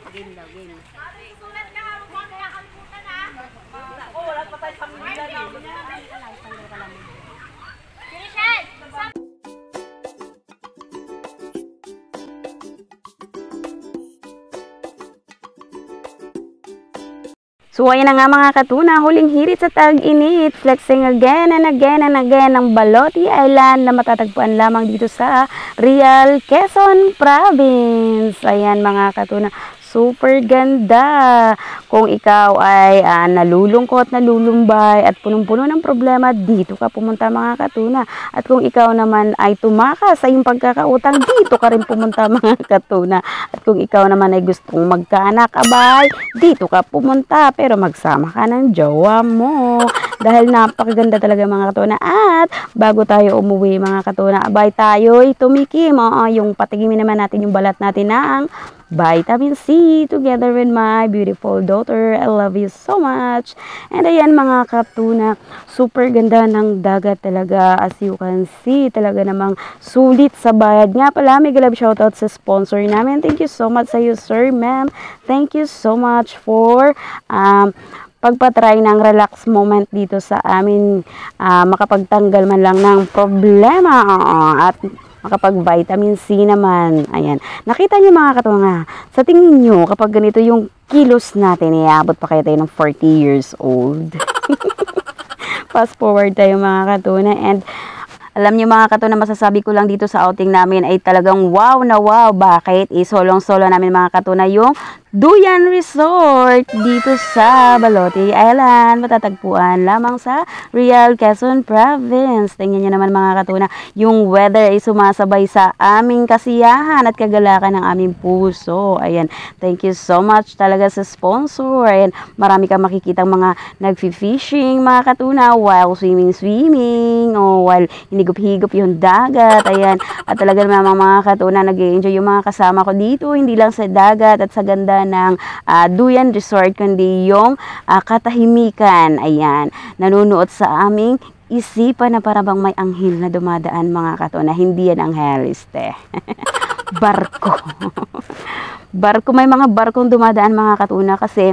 Game daw, game. Sulat ka, huwag mo kaya kalimutan ha. Oo, wala pa tayo pamilya namin. Kirishen! So ayan na nga mga katuna, huling hirit sa tag-init, flexing again and again and again ng Baloti Island na matatagpuan lamang dito sa Real, Quezon Province. Ayan mga katuna, super ganda. Kung ikaw ay nalulungkot, nalulumbay at punong-puno ng problema, dito ka pumunta mga katuna. At kung ikaw naman ay tumakas sa iyong pagkakautang, dito ka rin pumunta mga katuna. At kung ikaw naman ay gustong magkaanak, abay, dito ka pumunta pero magsama ka ng jowa mo. Dahil napakaganda talaga mga katuna. At bago tayo umuwi mga katuna, abay tayo'y tumikim. Yung patigimin naman natin yung balat natin ng vitamin C together with my beautiful daughter. I love you so much. And ayan mga katuna, super ganda ng dagat talaga. As you can see, talaga namang sulit sa bayad. Nga pala, may galab shoutout sa sponsor namin. Thank you so much sa you, sir, ma'am. Thank you so much for pagpatry ng relax moment dito sa amin, makapagtanggal man lang ng problema at makapag-vitamin C naman. Ayan. Nakita niyo mga katuna, sa tingin niyo, kapag ganito yung kilos natin, iabot pa kayo tayo ng 40 years old. Fast forward tayo mga katuna. And alam niyo mga katuna, masasabi ko lang dito sa outing namin ay talagang wow na wow. Bakit? Solong-solo namin mga katuna yung Duyan Resort dito sa Baloti Island. Matatagpuan lamang sa Real, Quezon Province. Tingnan niyo naman mga katuna, yung weather ay sumasabay sa aming kasiyahan at kagalakan ng aming puso. Ayan, thank you so much talaga sa sponsor. Ayan, marami kang makikitang mga nagfi-fishing mga katuna while swimming o while hinigop-higop yung dagat. Ayan, at talaga naman mga katuna, nag-i-enjoy yung mga kasama ko dito, hindi lang sa dagat at sa ganda ng Duyan Resort, kundi yung katahimikan. Ayan, nanunuot sa aming isipan na parang may anghel na dumadaan mga katuna. Hindi yan angheliste. Barko. Barko, may mga barkong dumadaan mga katuna kasi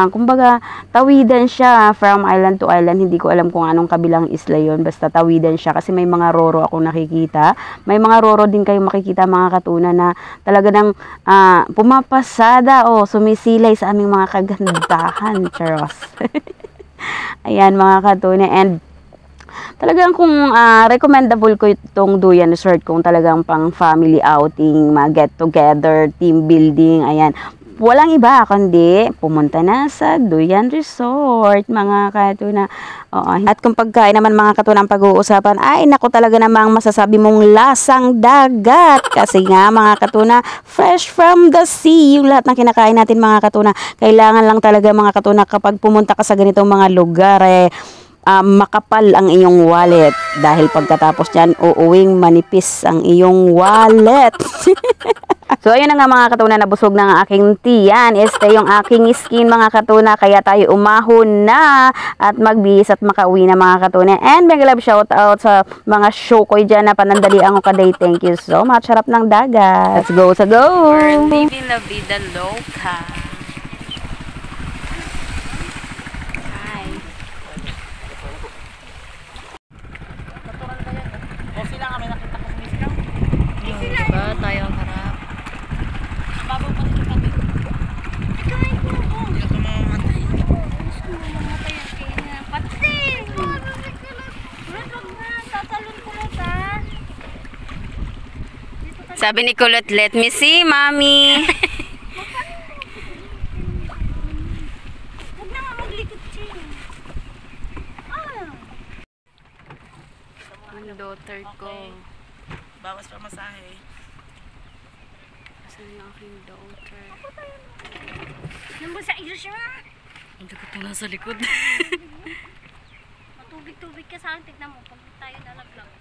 kumbaga tawidan siya from island to island. Hindi ko alam kung anong kabilang isla yon, basta tawidan siya kasi may mga roro akong nakikita. May mga roro din kayong makikita mga katuna na talaga nang pumapasada o sumisilay sa aming mga kagandahan. Charos. Ayan mga katuna. And talagang kung recommendable ko itong Duyan Resort kung talagang pang family outing, get together, team building. Ayan, walang iba kundi pumunta na sa Duyan Resort mga katuna. At kung pagkain naman mga katuna ang pag-uusapan, ay naku, talaga namang masasabi mong lasang dagat. Kasi nga mga katuna, fresh from the sea yung lahat ng kinakain natin mga katuna. Kailangan lang talaga mga katuna kapag pumunta ka sa ganitong mga lugar, makapal ang iyong wallet dahil pagkatapos dyan uuwing manipis ang iyong wallet. So ayun na nga mga katuna, nabusog na ang aking tiyan. Este yung aking skin mga katuna, kaya tayo umahon na at magbihis at makauwi na mga katuna. And mega love shout out sa mga show ko dyan na panandalian ko kaday. Thank you so much. Harap ng dagat. Let's go sa go. Living la vida loca. Diba tayo ang harap. Babaw pa dito kami. Kain ko. Hindi ako mamamatay. Gusto mo mamamatay ang kanya. Pati! Wag na. Tatalon-kulot ha. Sabi ni Kulot, let me see, mommy. Huwag na nga maglikot siya. Ang daughter ko. Bawas pa masahe. Saan yung aking daughter? Nandun sa iyo siya. Ang dagat na nasa likod. Matubig-tubig ka sa akin. Tignan mo. Pag tayo nalaglag.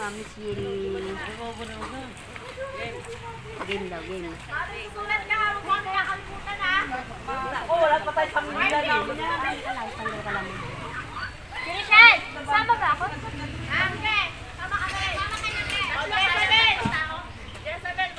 Mami Siri. Game daw, game. Susulat ka, huwag mo kaya kalimutan ha. Wala pa tayo sa pamilya namin. Michelle, sama ba ako? Okay, sama kami. Sama kayo. Okay, 7. Yes, 7.